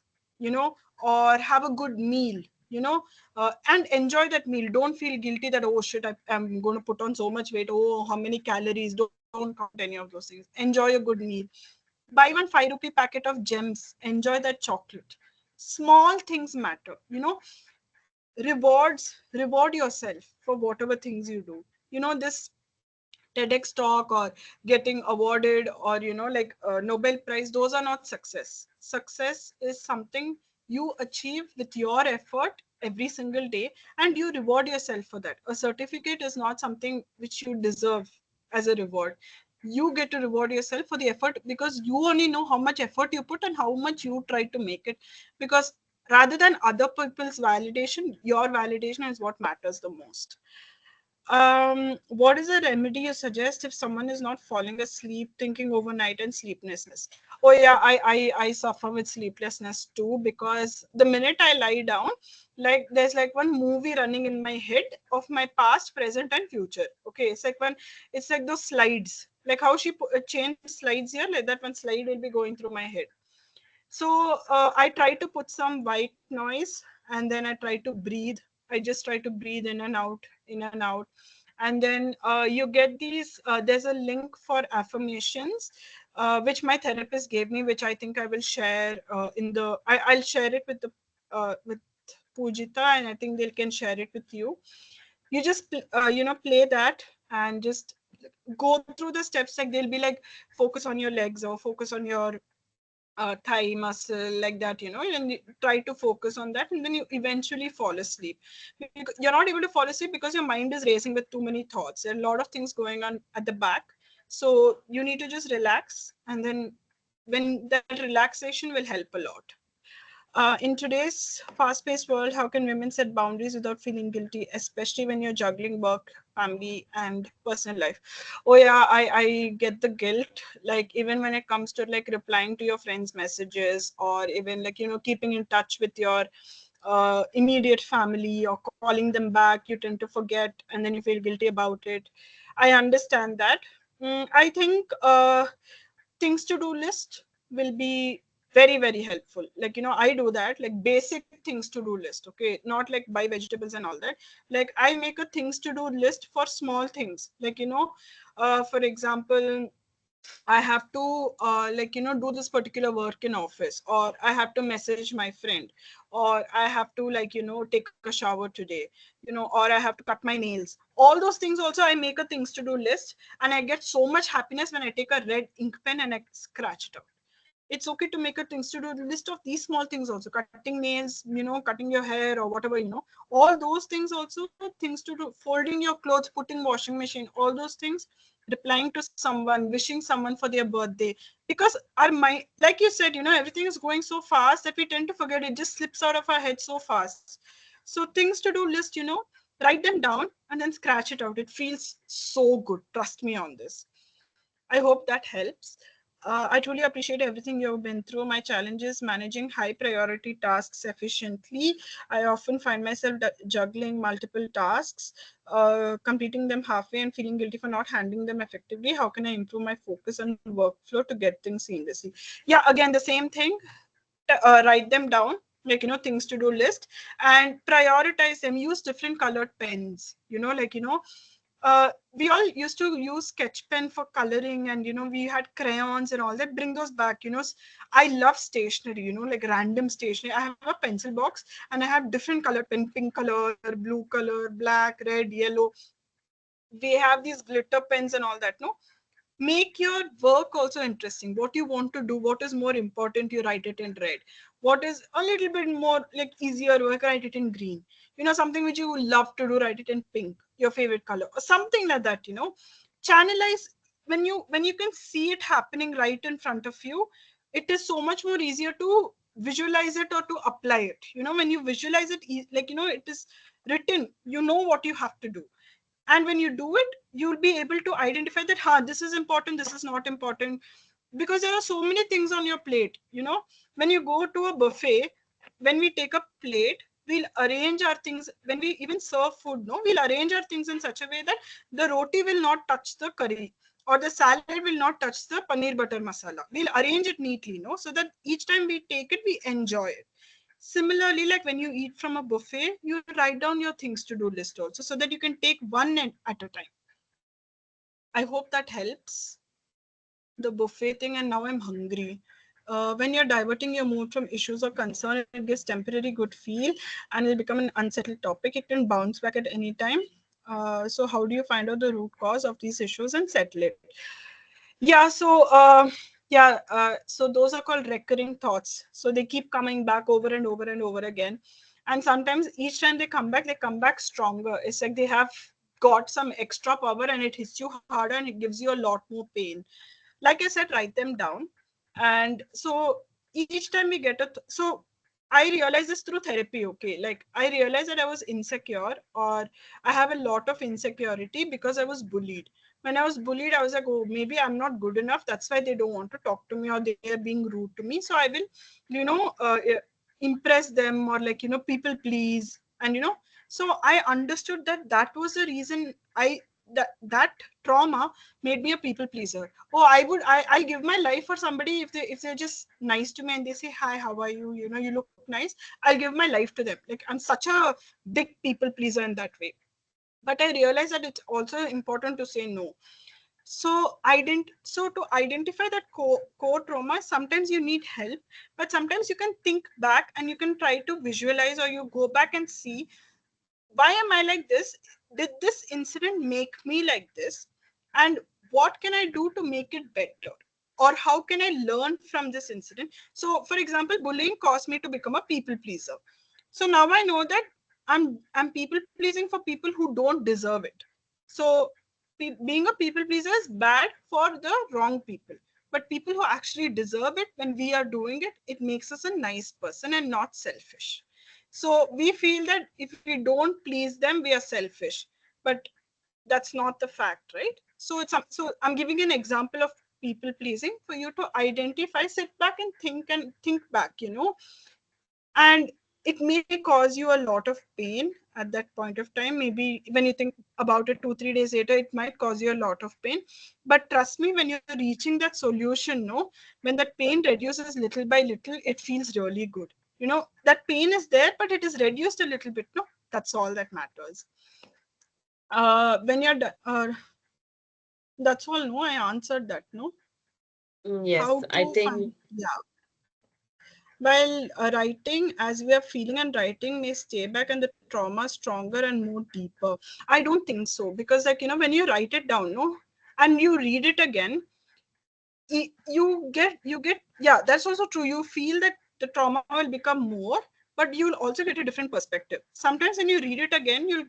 or have a good meal, and enjoy that meal. Don't feel guilty that, oh shit, I'm going to put on so much weight. Oh, how many calories? Don't count any of those things. Enjoy a good meal. Buy one 5 rupee packet of gems. Enjoy that chocolate. Small things matter. Reward yourself for whatever things you do. This TEDx talk or getting awarded or like Nobel Prize, those are not success. Success is something you achieve with your effort every single day, and you reward yourself for that. A certificate is not something which you deserve as a reward. You get to reward yourself for the effort, because you only know how much effort you put and how much you try to make it. Because rather than other people's validation, your validation is what matters the most. What is a remedy you suggest if someone is not falling asleep, thinking overnight, and sleeplessness? Oh yeah, I suffer with sleeplessness too, because the minute I lie down, like there's like one movie running in my head of my past, present, and future. Okay, it's like those slides, like how she changed slides here, like that one slide will be going through my head. So I try to put some white noise, and then I try to breathe. I just try to breathe in and out, in and out. And then you get these, there's a link for affirmations, which my therapist gave me, which I think I will share I'll share it with Pujita, and I think they can share it with you. You just, play that and just go through the steps. Like they'll be like, focus on your legs or focus on your thigh muscle, like that, and you try to focus on that, and then you eventually fall asleep. You're not able to fall asleep because your mind is racing with too many thoughts. There are a lot of things going on at the back, so you need to just relax, and then when that relaxation will help a lot. In today's fast-paced world, how can women set boundaries without feeling guilty, especially when you're juggling work, family, and personal life? Oh yeah, I get the guilt. Like even when it comes to like replying to your friends' messages, or even like keeping in touch with your immediate family or calling them back, you tend to forget, and then you feel guilty about it. I understand that. I think things to do list will be very very helpful. Like I do that, like basic things to do list. Okay, not like buy vegetables and all that. Like I make a things to do list for small things, like for example, I have to do this particular work in office, or I have to message my friend, or I have to take a shower today, or I have to cut my nails. All those things also I make a things to do list, and I get so much happiness when I take a red ink pen and I scratch it out. It's okay to make a things to do list of these small things also. Cutting nails, cutting your hair or whatever, all those things also things to do. Folding your clothes, putting washing machine, all those things. Replying to someone, wishing someone for their birthday. Because our mind, like you said, everything is going so fast that we tend to forget. It just slips out of our head so fast. So things to do list, write them down and then scratch it out. It feels so good, trust me on this. I hope that helps. I truly appreciate everything you've been through. My challenge is managing high priority tasks efficiently. I often find myself juggling multiple tasks, completing them halfway, and feeling guilty for not handling them effectively. How can I improve my focus and workflow to get things seamlessly? Yeah, again, the same thing. Write them down, like things to do list, and prioritize them. Use different colored pens, we all used to use sketch pen for coloring, and we had crayons and all that. Bring those back. I love stationery, like random stationery. I have a pencil box and I have different colored pen, pink color, blue color, black, red, yellow. We have these glitter pens and all that. No, make your work also interesting. What you want to do, what is more important, you write it in red. What is a little bit more like easier work, write it in green. Something which you love to do, write it in pink, your favorite color, or something like that. Channelize. When you can see it happening right in front of you, it is so much more easier to visualize it or to apply it. When you visualize it, it is written, what you have to do. And when you do it, you'll be able to identify that this is important, this is not important. Because there are so many things on your plate. When you go to a buffet, when we take a plate, we'll arrange our things. When we even serve food, no, we'll arrange our things in such a way that the roti will not touch the curry, or the salad will not touch the paneer butter masala. We'll arrange it neatly, no, so that each time we take it, we enjoy it. Similarly, like when you eat from a buffet, you write down your things to do list also, so that you can take one at a time. I hope that helps. The buffet thing, and now I'm hungry. When you're diverting your mood from issues or concern, it gives temporary good feel and it'll become an unsettled topic. It can bounce back at any time. So how do you find out the root cause of these issues and settle it? Yeah, so Yeah, so those are called recurring thoughts. So they keep coming back over and over and over again. And sometimes each time they come back stronger. It's like they have got some extra power and it hits you harder and it gives you a lot more pain. Like I said, write them down. And so each time we get so I realized this through therapy. Okay, like I realized that I was insecure, or I have a lot of insecurity because I was bullied. When I was bullied, I was like, oh, maybe I'm not good enough, that's why they don't want to talk to me, or they are being rude to me, so I will, you know impress them, or like, people please. And so I understood that that was the reason that trauma made me a people pleaser. Oh, I'll give my life for somebody if they're just nice to me and they say hi, how are you, you look nice. I'll give my life to them. Like, I'm such a big people pleaser in that way. But I realized that it's also important to say no. So to identify that core trauma, sometimes you need help, but sometimes you can think back and you can try to visualize, or you go back and see, why am I like this? Did this incident make me like this? And what can I do to make it better? Or how can I learn from this incident? So, for example, bullying caused me to become a people pleaser. So now I know that I'm people pleasing for people who don't deserve it. So being a people pleaser is bad for the wrong people. But people who actually deserve it, when we are doing it, it makes us a nice person and not selfish. So we feel that if we don't please them, we are selfish. But that's not the fact, right? So I'm giving an example of people pleasing for you to identify, sit back and think back, and it may cause you a lot of pain at that point of time. Maybe when you think about it 2 3 days later, it might cause you a lot of pain. But trust me, when you're reaching that solution, no, when that pain reduces little by little, it feels really good. That pain is there, but it is reduced a little bit. No, that's all that matters. When you're That's all. No, I answered that. No. Yes, How I to find? think, Yeah. While writing, as we are feeling, and writing may stay back and the trauma stronger and more deeper. I don't think so, because like, when you write it down, no, and you read it again, you get, yeah, that's also true. You feel that the trauma will become more, but you'll also get a different perspective. Sometimes when you read it again, you'll,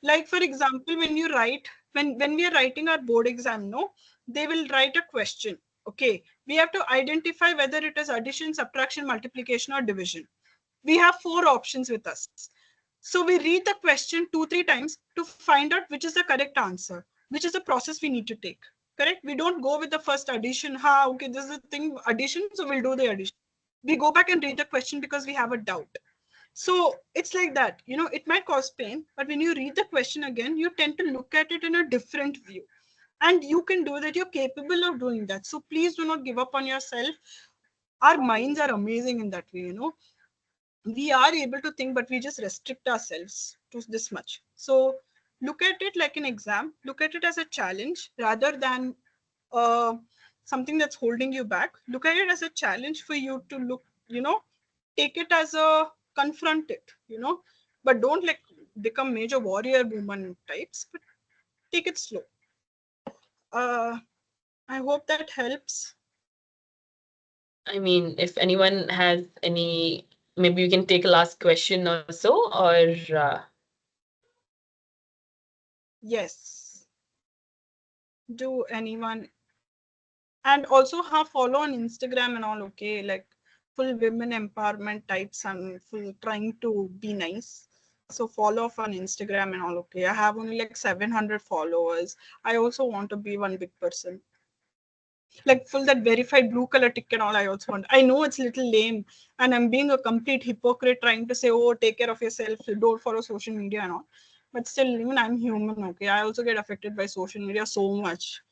like, for example, when you write, when we are writing our board exam, no, they will write a question. Okay, we have to identify whether it is addition, subtraction, multiplication, or division. We have four options with us. So we read the question 2 3 times to find out which is the correct answer, which is the process we need to take. Correct? We don't go with the first addition. Okay, this is the thing, addition, so we'll do the addition. We go back and read the question because we have a doubt. So it's like that. It might cause pain, but when you read the question again, you tend to look at it in a different view. And you can do that. You're capable of doing that. So please do not give up on yourself. Our minds are amazing in that way. We are able to think, but we just restrict ourselves to this much. So look at it like an exam. Look at it as a challenge rather than uh, something that's holding you back. Look at it as a challenge for you to take it as a confront it, but don't like become major warrior woman types, but take it slow. uh I hope that helps. I mean, if anyone has any, maybe we can take a last question or so, or Yes, do anyone, and also have follow on Instagram and all. Okay, like full women empowerment types. I'm full trying to be nice. So follow off on Instagram and all. Okay, I have only like 700 followers. I also want to be one big person. Like full that verified blue color tick and all. I also want. I know it's a little lame, and I'm being a complete hypocrite trying to say, oh, take care of yourself, don't follow social media and all. But still, even I'm human. Okay, I also get affected by social media so much.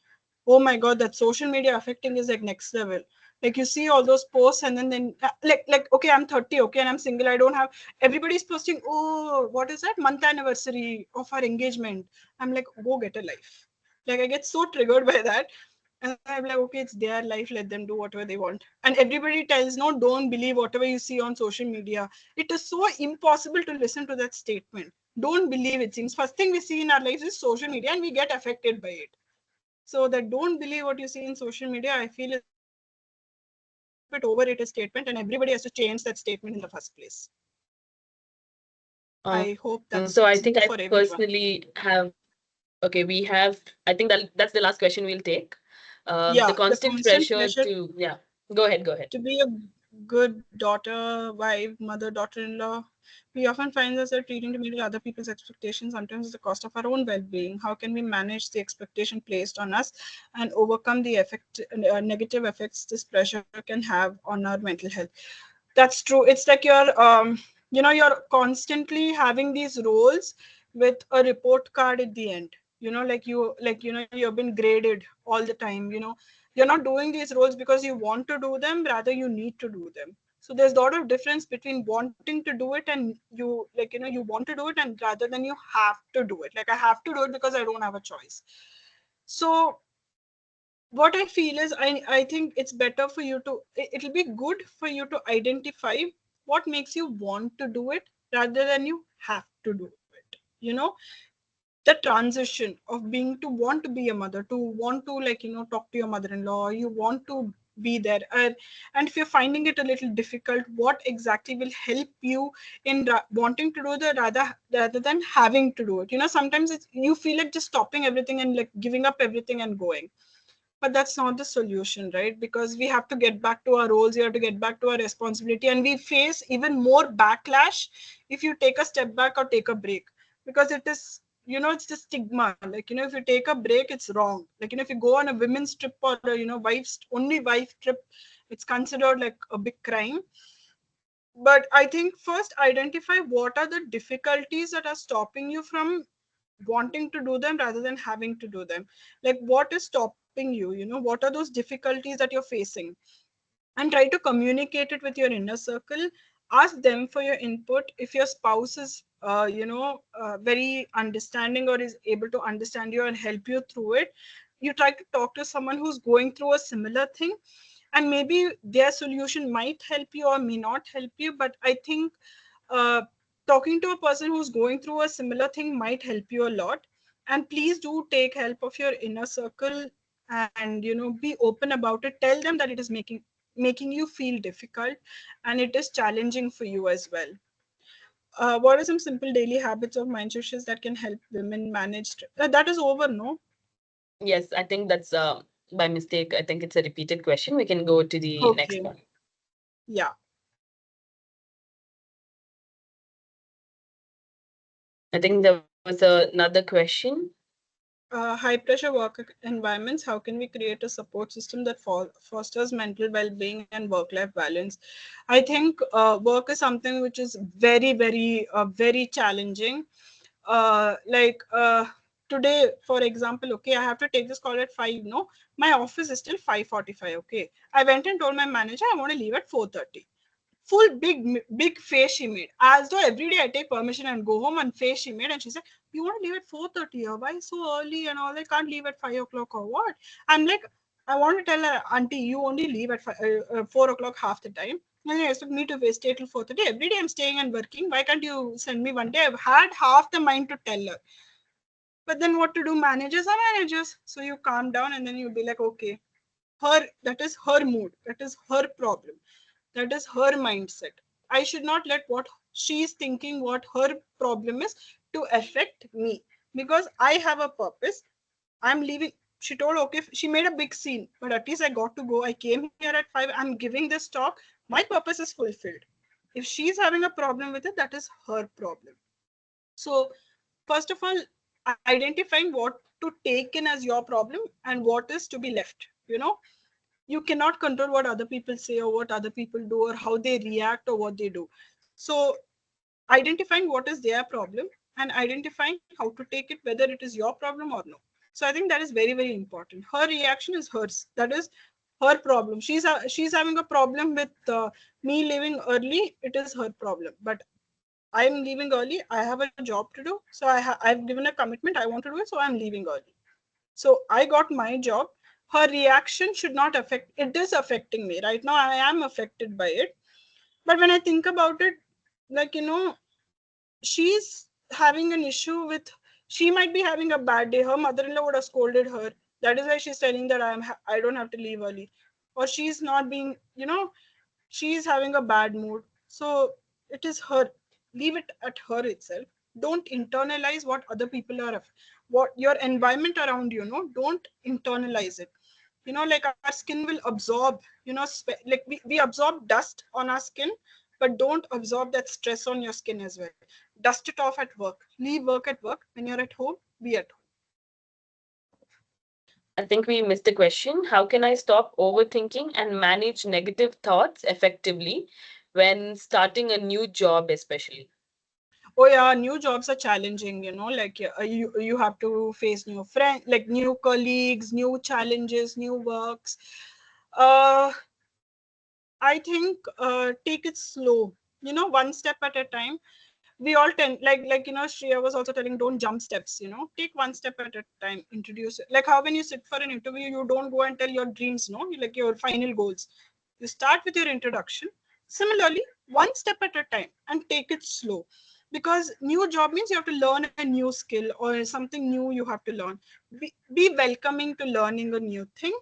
Oh my god, that social media affecting is like next level. Like you see all those posts, and then like okay, I'm 30, okay, and I'm single. I don't have, everybody's posting, oh, what is that, month anniversary of our engagement. I'm like, go get a life. Like I get so triggered by that. And I'm like, okay, it's their life, let them do whatever they want. And everybody tells, no, don't believe whatever you see on social media. It is so impossible to listen to that statement. Don't believe it. Seems first thing we see in our lives is social media, and we get affected by it. So that don't believe what you see in social media, I feel is a very it overrated statement, and everybody has to change that statement in the first place. I hope that's so I think I for everyone. personally have okay, we have I think that's the last question we'll take. Yeah, The constant pressure pressure to yeah. Go ahead. to be a good daughter, wife, mother, daughter-in-law. We often find ourselves treating to meet other people's expectations, sometimes at the cost of our own well-being. How can we manage the expectation placed on us and overcome the negative effects this pressure can have on our mental health? That's true. It's like you're constantly having these roles with a report card at the end. You've been graded all the time. You're not doing these roles because you want to do them, rather you need to do them. So there's a lot of difference between wanting to do it and you want to do it, and rather than you have to do it. Like, I have to do it because I don't have a choice. So what I feel is I think it's better for you to, it'll be good for you to identify what makes you want to do it rather than you have to do it. The transition of being to want to be a mother, to want to talk to your mother-in-law, you want to be there, and if you're finding it a little difficult, what exactly will help you in wanting to do the rather than having to do it. Sometimes you feel like just stopping everything and like giving up everything and going. But that's not the solution, right? Because we have to get back to our roles, we have to get back to our responsibility, and we face even more backlash if you take a step back or take a break. Because it is, it's the stigma. Like, if you take a break, it's wrong. Like, if you go on a women's trip or a, only wife trip, it's considered like a big crime. But I think first identify what are the difficulties that are stopping you from wanting to do them rather than having to do them. Like, what is stopping you? What are those difficulties that you're facing? And try to communicate it with your inner circle. Ask them for your input. If your spouse is very understanding or is able to understand you and help you through it, you try to talk to someone who's going through a similar thing, and maybe their solution might help you or may not help you. But I think uh, talking to a person who's going through a similar thing might help you a lot. And please do take help of your inner circle, and be open about it. Tell them that it is making you feel difficult and it is challenging for you as well. What are some simple daily habits of mind shifts that can help women manage that is over, no? Yes, I think that's by mistake. I think it's a repeated question. We can go to the next Okay. one. Yeah. I think there was another question. High pressure work environments, how can we create a support system that fosters mental well-being and work-life balance? I think work is something which is very, very challenging. Today, for example, okay, I have to take this call at 5. No, my office is still 5:45. Okay, I went and told my manager I want to leave at 4:30. Full big face she made, as though every day I take permission and go home, and face she made. And she said, you want to leave at 4:30? Why so early? And all, I can't leave at 5 o'clock or what? I'm like, I want to tell her, auntie, you only leave at 4 o'clock half the time, and you expect me to stay till 4:30? Every day I'm staying and working. Why can't you send me one day? I've had half the mind to tell her. But then what to do? Managers are managers. So you calm down and then you'll be like, okay, that is her mood. That is her problem. That is her mindset. I should not let what she is thinking, what her problem is, to affect me, because I have a purpose. I'm leaving. She told, okay, she made a big scene, but at least I got to go. I came here at 5. I'm giving this talk. My purpose is fulfilled. If she's having a problem with it, that is her problem. So, first of all, identifying what to take in as your problem and what is to be left. You cannot control what other people say or what other people do or how they react or what they do. So identifying what is their problem and identifying how to take it, whether it is your problem or no. So I think that is very, very important. Her reaction is hers. That is her problem. She's having a problem with me leaving early. It is her problem. But I'm leaving early. I have a job to do. So I've given a commitment. I want to do it. So I'm leaving early. So I got my job. Her reaction should not affect. It is affecting me right now. I am affected by it. But when I think about it, like, she's having an issue with, she might be having a bad day. Her mother-in-law would have scolded her. That is why she's telling that I don't have to leave early. or she's not being, she's having a bad mood. So it is her. Leave it at her itself. Don't internalize what other people are, what your environment around you, don't internalize it. Like our skin will absorb, like we absorb dust on our skin, but don't absorb that stress on your skin as well. Dust it off at work. Leave work at work. When you're at home, be at home. I think we missed the question. How can I stop overthinking and manage negative thoughts effectively when starting a new job, especially? Oh yeah, new jobs are challenging, like you have to face new friends, like new colleagues, new challenges, new works. uh I think take it slow, one step at a time. We all tend, like Shreya was also telling, don't jump steps, take one step at a time. Introduce it, like how when you sit for an interview, you don't go and tell your dreams, no, like your final goals. You start with your introduction. Similarly, one step at a time and take it slow, because new job means you have to learn a new skill or something new you have to learn. Be welcoming to learning a new thing.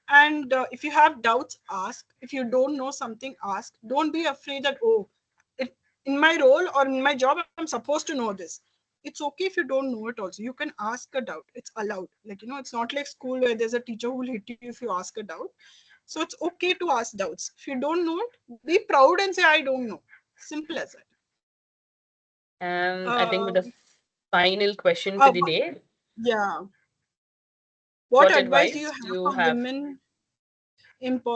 And if you have doubts, ask. If you don't know something, ask. Don't be afraid that, oh, it, in my role or in my job, I'm supposed to know this. It's okay if you don't know it also. You can ask a doubt. It's allowed. Like, it's not like school where there's a teacher who will hit you if you ask a doubt. So it's okay to ask doubts. If you don't know it, be proud and say, I don't know. Simple as that. And I think with Uh, the final question for uh, the day, yeah. What what advice do you advice do have you for have? women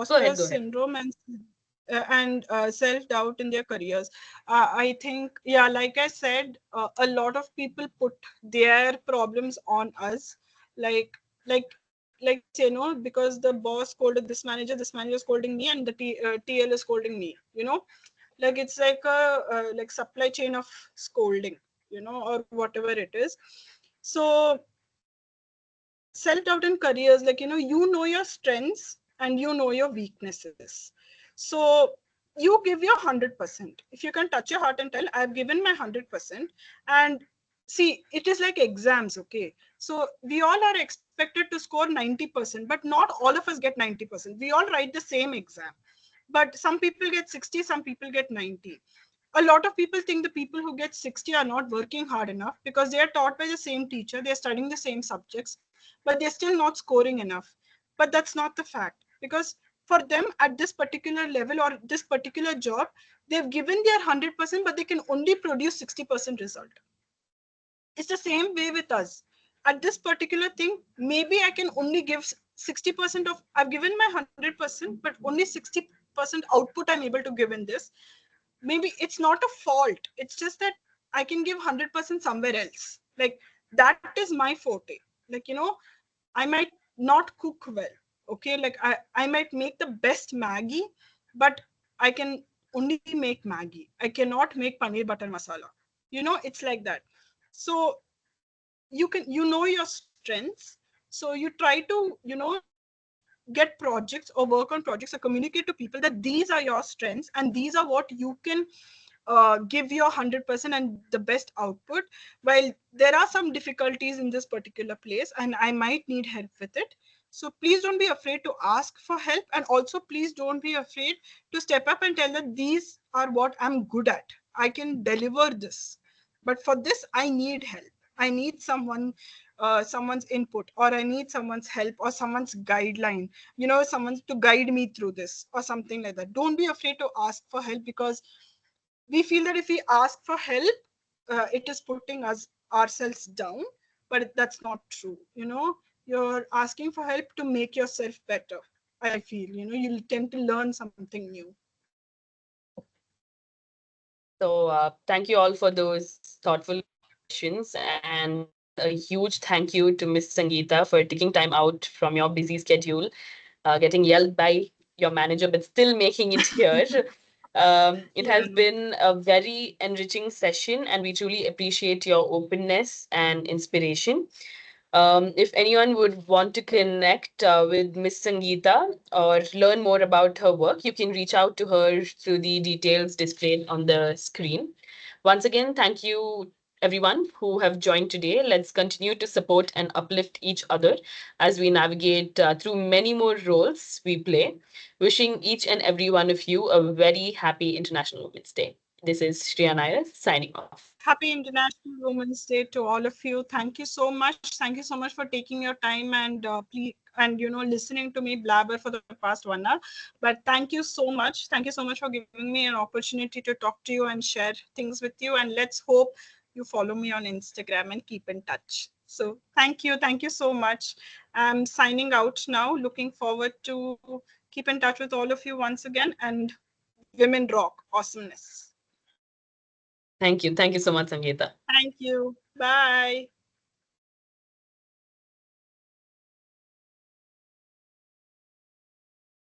Go imposter ahead, go ahead. syndrome and self doubt in their careers? I think, yeah, like I said, a lot of people put their problems on us, like like say, because the boss scolded this manager is scolding me, and the TL is scolding me. Like it's like a like supply chain of scolding, or whatever it is. So self doubt in careers, like you know your strengths and you know your weaknesses. So you give your 100%. If you can touch your heart and tell, I've given my 100%. And see, it is like exams, okay? So we all are expected to score 90%, but not all of us get 90%. We all write the same exam, but some people get 60, some people get 90. A lot of people think the people who get 60 are not working hard enough because they are taught by the same teacher, they're studying the same subjects, but they're still not scoring enough. But that's not the fact, because for them at this particular level or this particular job, they've given their 100%, but they can only produce 60% result. It's the same way with us. At this particular thing, maybe I can only give 60% of, I've given my 100%, but only 60% output I'm able to give in this. Maybe it's not a fault, it's just that I can give 100% somewhere else. Like that is my forte. Like, I might not cook well, okay? Like I might make the best Maggie, but I can only make Maggie. I cannot make paneer butter masala. It's like that. So you know your strengths. So you try to, get projects or work on projects or communicate to people that these are your strengths and these are what you can give your 100% and the best output. While there are some difficulties in this particular place and I might need help with it, so please don't be afraid to ask for help, and also please don't be afraid to step up and tell that these are what I'm good at. I can deliver this, but for this I need help. I need someone's input, or I need someone's help or someone's guideline, someone to guide me through this or something like that. Don't be afraid to ask for help, because we feel that if we ask for help, it is putting us ourselves down, but that's not true. You're asking for help to make yourself better. I feel, you'll tend to learn something new. So, thank you all for those thoughtful questions. And a huge thank you to Miss Sangeeta for taking time out from your busy schedule, getting yelled by your manager, but still making it here. It Yeah. has been a very enriching session, and we truly appreciate your openness and inspiration. If anyone would want to connect with Miss Sangeeta or learn more about her work, you can reach out to her through the details displayed on the screen. Once again, thank you everyone who have joined today. Let's continue to support and uplift each other as we navigate through many more roles we play. Wishing each and every one of you a very happy International Women's Day. This is Shreya Nair signing off. Happy International Women's Day to all of you. Thank you so much. Thank you so much for taking your time and listening to me blabber for the past 1 hour. But thank you so much. Thank you so much for giving me an opportunity to talk to you and share things with you. And let's hope you follow me on Instagram and keep in touch. So thank you. Thank you so much. I'm signing out now. Looking forward to keep in touch with all of you once again. And Women Rock awesomeness. Thank you. Thank you so much, Sangeeta. Thank you. Bye.